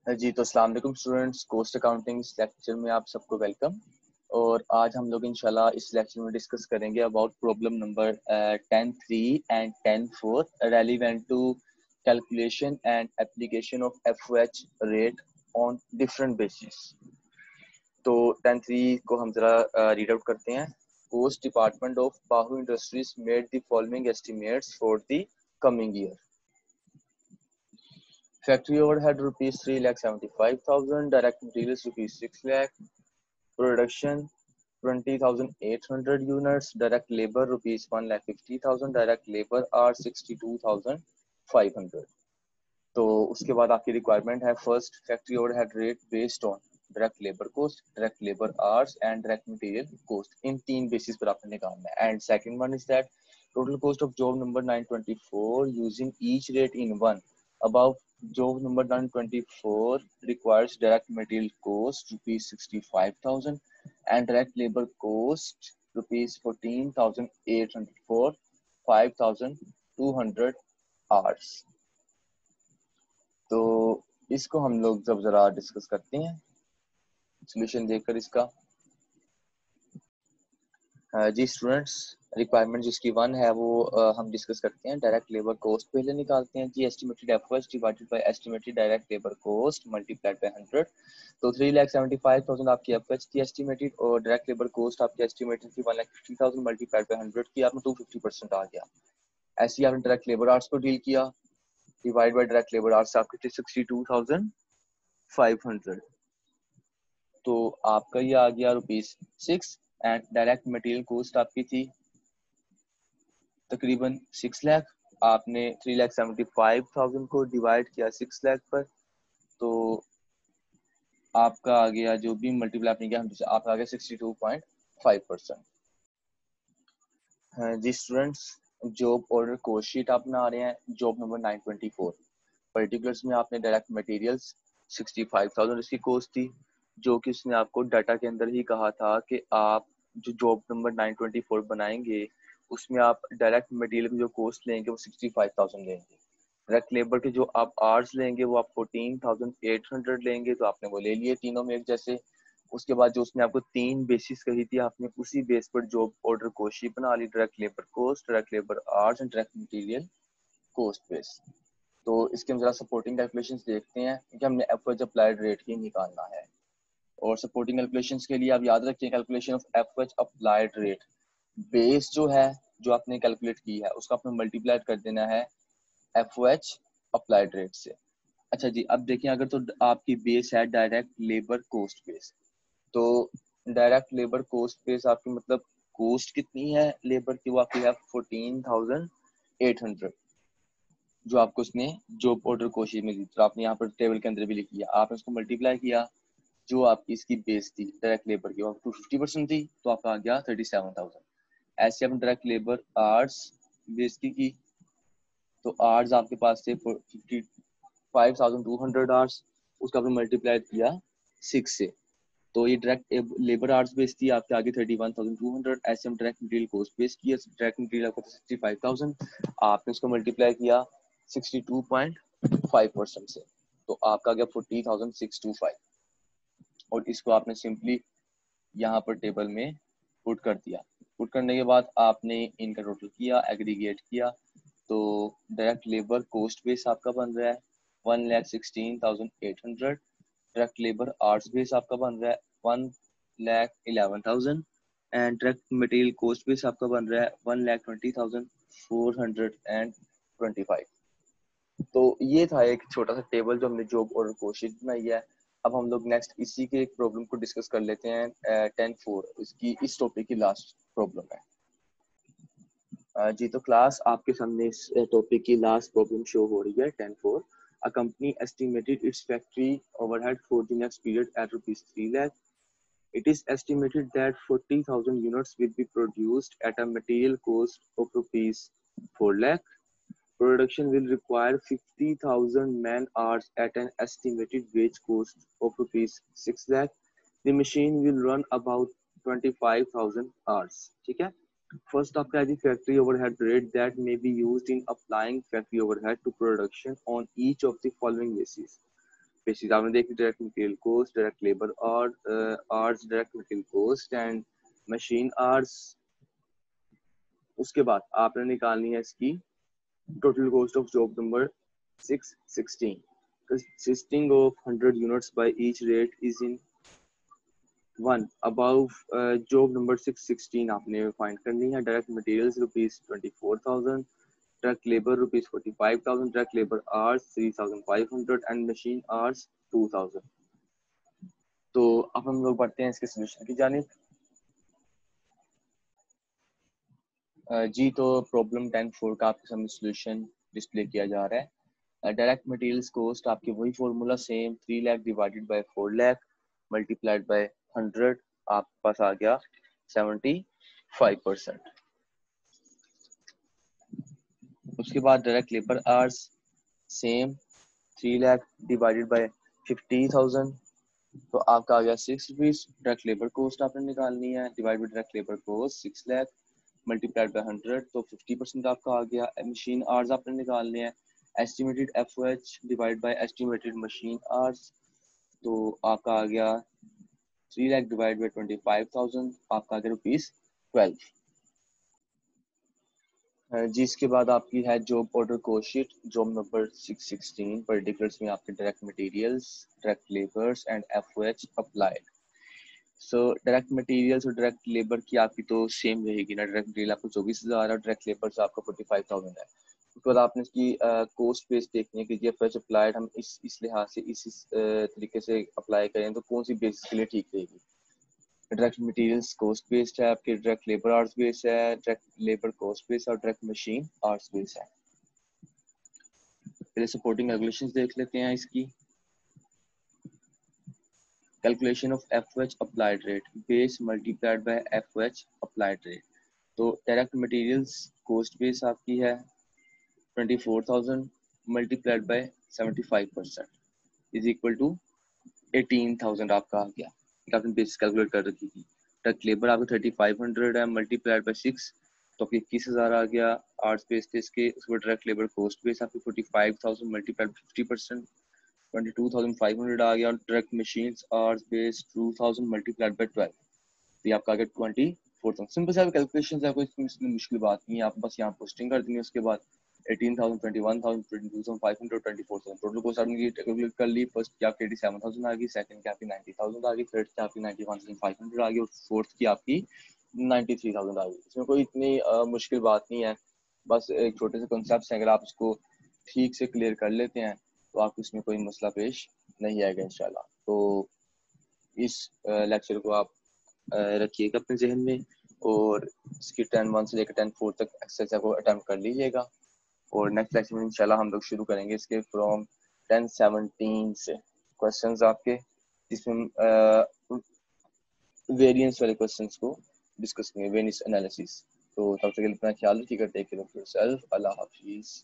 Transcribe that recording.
जी तो अस्सलाम वालेकुम स्टूडेंट्स, कोस्ट अकाउंटिंग लेक्चर में आप सबको वेलकम। और आज हम लोग इंशाल्लाह इस लेक्चर में डिस्कस करेंगे about problem number 10.3 and 10.4 relevant to calculation and application of FOH rate on different basis. तो 10.3 को हम जरा रीड आउट करते हैं। Cost department of Bahu industries made the following estimates for the coming year. Factory overhead rupees 3,75,000, direct materials rupees 6 lakh, production 20,800 units, direct labor rupees 1,50,000, direct labor are 62,500। तो उसके बाद आपकी रिक्वायरमेंट है first factory overhead rate based on direct labour cost, direct labour hours and direct material cost. इन तीन basis पर आपने निकालना है। And second one is that total cost of job number 924 using each rate in one. Above job number 924 requires direct material cost rupees 65,000 and direct labor cost rupees 14,800 for 5,200 hours। तो इसको हम लोग जब जरा डिस्कस करते हैं solution देखकर इसका। जी स्टूडेंट्स, रिक्वायरमेंट जिसकी वन है वो हम डिस्कस करते हैं। डायरेक्ट लेबर कोस्ट पहले निकालते हैं जी। Estimated FOH divided by estimated direct labour cost multiplied by 100। तो 3,75,000 आपकी एफओएच की एस्टिमेटेड और डायरेक्ट लेबर कोस्ट आपकी एस्टिमेटेड थी 1,50,000 मल्टीप्लाइड बाय 100 की, आपने 250% आ गया। ऐसे ही आपने डायरेक्ट लेबर आवर्स को डील किया, divide by direct labour hours आपके थे 62,500। तो आपका ये आ गया ₹6। एंड डायरेक्ट मटेरियल कॉस्ट आपकी थी तकरीबन 6 लाख। आपने 3,75,000 को डिवाइड किया 6 लाख पर, तो आपका आ गया जो भी मल्टीप्लाई आपने किया आपका आ गया 62.5%। जी students, job order cost sheet आप बना रहे हैं। जॉब नंबर 924 पर्टिकुलर्स में आपने डायरेक्ट मटेरियल्स 65,000 इसकी कॉस्ट थी, जो कि उसने आपको डाटा के अंदर ही कहा था कि आप जो जॉब नंबर 924 बनाएंगे उसमें आप डायरेक्ट मटेरियल की जो कॉस्ट लेंगे वो 65,000 लेंगे। डायरेक्ट लेबर के जो आप आवर्स लेंगे वो आप 14,800 लेंगे, तो आपने वो ले लिए तीनों में एक जैसे। उसके बाद जो उसने आपको तीन बेसिस कही थी, आपने उसी बेस पर जॉब ऑर्डर कॉस्ट शीट बना ली। Direct labour cost, direct labour hours and direct material cost base. तो इसके हम जरा सपोर्टिंग कैलकुलेशंस देखते हैं कि हमने एफओएच अप्लाइड रेट ही निकालना है। और सपोर्टिंग कैलकुलेशंस के लिए आप याद रखिए calculation of FOH applied rate, base जो है जो आपने कैलकुलेट की है उसका आपने मल्टीप्लाई कर देना है एफओएच अप्लाइड रेट से। अच्छा जी, अब देखिए अगर तो आपकी बेस है डायरेक्ट लेबर कोस्ट बेस, तो डायरेक्ट लेबर कोस्ट बेस आपकी मतलब कोस्ट कितनी है लेबर की, वो आपकी है 14,800 जो आपको उसने जॉब ऑर्डर कोशिश में दी। तो आपने यहाँ पर टेबल के अंदर भी लिख लिया, आपने उसको मल्टीप्लाई किया, जो आपकी इसकी बेस थी डायरेक्ट लेबर की वो 250% थी, तो आपका आ गया 37,000। ऐसे आपने डायरेक्ट लेबर आवर्स बेस की, तो आवर्स आपके पास थे 55,200 आवर्स, उसका आपने मल्टीप्लाई किया 6 से, तो ये डायरेक्ट लेबर आवर्स बेस थी आपके आगे 31,200। ऐसे हम डायरेक्ट मटेरियल कॉस्ट बेस किया, डायरेक्ट मटेरियल आपका 65,000, आपने उसको मल्टीप्लाई किया 62.5% से, तो आपका गया 40,625। और इसको आपने सिंपली यहाँ पर टेबल में पुट कर दिया। पुट करने के बाद आपने इनका टोटल किया, एग्रीगेट किया, तो डायरेक्ट लेबर कोस्ट बेस आपका बन रहा है 1,16,800। डायरेक्ट लेबर आवर्स बेस आपका बन रहा है 1,11,000 and direct material cost base आपका बन रहा है 1,20,425। तो ये था एक छोटा सा टेबल जो हमने जॉब ऑर्डर कॉस्ट शीट बनाई है। अब हम लोग नेक्स्ट इसी के एक प्रॉब्लम को डिस्कस कर लेते हैं 10.4, इसकी इस टॉपिक की लास्ट प्रॉब्लम है। जी तो क्लास आपके सामने इस टॉपिक की लास्ट प्रॉब्लम शो हो रही है 10.4। A company estimated its factory overhead for the next period at rupees 3 lakh. It is estimated that 40,000 units will be produced at a material cost of rupees 4 lakh. Production will require 50,000 man hours at an estimated wage cost of rupees 6 lakh. The machine will run about 25,000 hours. ठीक है। First आपका है जी factory overhead rate that may be used in applying factory overhead to production on each of the following basis. Basis आपने देखी direct material cost, direct labour और hours, direct material cost and machine hours. उसके बाद आपने निकालनी है इसकी total cost of job number 616 consisting of 100 units by each rate is in one about job number 616 आपने फाइंड करनी है। Direct materials ₹24,000, direct labour ₹45,000, direct labour hours 3,500 and machine hours 2,000। तो अब हम लोग बढ़ते हैं इसके सोल्यूशन की जानिब। जी, तो प्रॉब्लम 10.4 का आपके सामने सोल्यूशन डिस्प्ले किया जा रहा है। डायरेक्ट मटेरियल्स कॉस्ट आपकी वही formula same, 3 lakh divided by 4 lakh multiplied by 100, आपके पास आ गया 75%। उसके बाद direct labour hours same, 3 lakh divided by 50,000, तो आपका आ गया 6 रुपीज। डायरेक्ट लेबर कॉस्ट आपने निकालनी है, divide by direct labour cost 6 lakh multiplied by 100, तो 50% आपका आ गया। मशीन आवर्स आपने निकालने हैं, estimated FOH divide by estimated machine hours, तो आपका आ गया 3 लाख डिवाइड बाय 25,000, आपका आ गया ₹12। जी, इसके बाद आपकी है job order cost sheet, job number 616। Particulars में आपके direct materials, direct labours and FOH applied. So direct materials और डायरेक्ट लेबर की आपकी तो सेम रहेगी ना। डायरेक्ट मटेरियल आपको 24,000 और डायरेक्ट लेबर से आपका 45,000 है। उसके बाद आपने इसकी कॉस्ट बेस देखनी है कि ये एफओएच अप्लाइड हम इस लिहाज से इस तरीके से अप्लाई करें तो कौन सी बेसिस के लिए ठीक रहेगी। डायरेक्ट मटेरियल्स कॉस्ट बेस्ड है, आपके डायरेक्ट लेबर आवर्स बेस्ड है, डायरेक्ट लेबर कॉस्ट बेस्ड और डायरेक्ट मशीन आवर्स बेस्ड है। पहले सपोर्टिंग कैलकुलेशंस देख लेते हैं इसकी। Calculation of FOH applied rate, base multiplied by FOH applied rate. तो डायरेक्ट मटेरियल्स कॉस्ट बेस आपकी है 24,000 multiplied by 75% is equal to 18,000 आपका आ गया। आपने बेसिस कैलकुलेट कर रखी थी। डायरेक्ट लेबर आपका 3,500 है मल्टीप्लाइड बाय 6, तो आपके 21,000 आ गया। आर्ट्स बेस थे इसके, उसके बाद डायरेक्ट लेबर कॉस्ट बेस आपकी 45,000 मल्टीप्लाइड 50%, 22,500 आ गया। और direct machine arts base 2,000 multiplied by 12, तो ये आपका आ गया 24,000। सिंपल सा कैलकुलेशन है, कोई इसमें मुश्किल बात नहीं है। आप बस यहाँ पोस्टिंग कर देंगे, उसके बाद 18,000, 21,000, 22,500, 24,000 टोटल कॉस्ट आपने कैलकुलेट कर ली। फर्स्ट की आपकी 87,000 आ गई, सेकंड की आपकी 90,000 आ गई, थर्ड की आपकी 91,500 आ गई और फोर्थ की आपकी 93,000 आ गई। इसमें कोई इतनी मुश्किल बात नहीं है, बस एक छोटे से कॉन्सेप्ट है, अगर आप इसको ठीक से क्लियर कर लेते हैं तो आपको इसमें कोई मसला पेश नहीं आएगा इंशाल्लाह। तो इस लेक्चर को आप रखिएगा अपने जहन में और इसकी 10.1 से लेकर 10.4 तक एक्सरसाइज को अटेम्प्ट कर लीजिएगा। और नेक्स्ट लेक्चर में इंशाल्लाह हम लोग शुरू करेंगे इसके फ्रॉम 10.17 से क्वेश्चंस आपके, जिसमें वेरिएंस वाले क्वेश्चंस को डिस्कस करेंगे, वेरिएंस एनालिसिस। तो तब तक के लिए अपना ख्याल रखिएगा, टेक केयर ऑफ योरसेल्फ, अल्लाह हाफिज।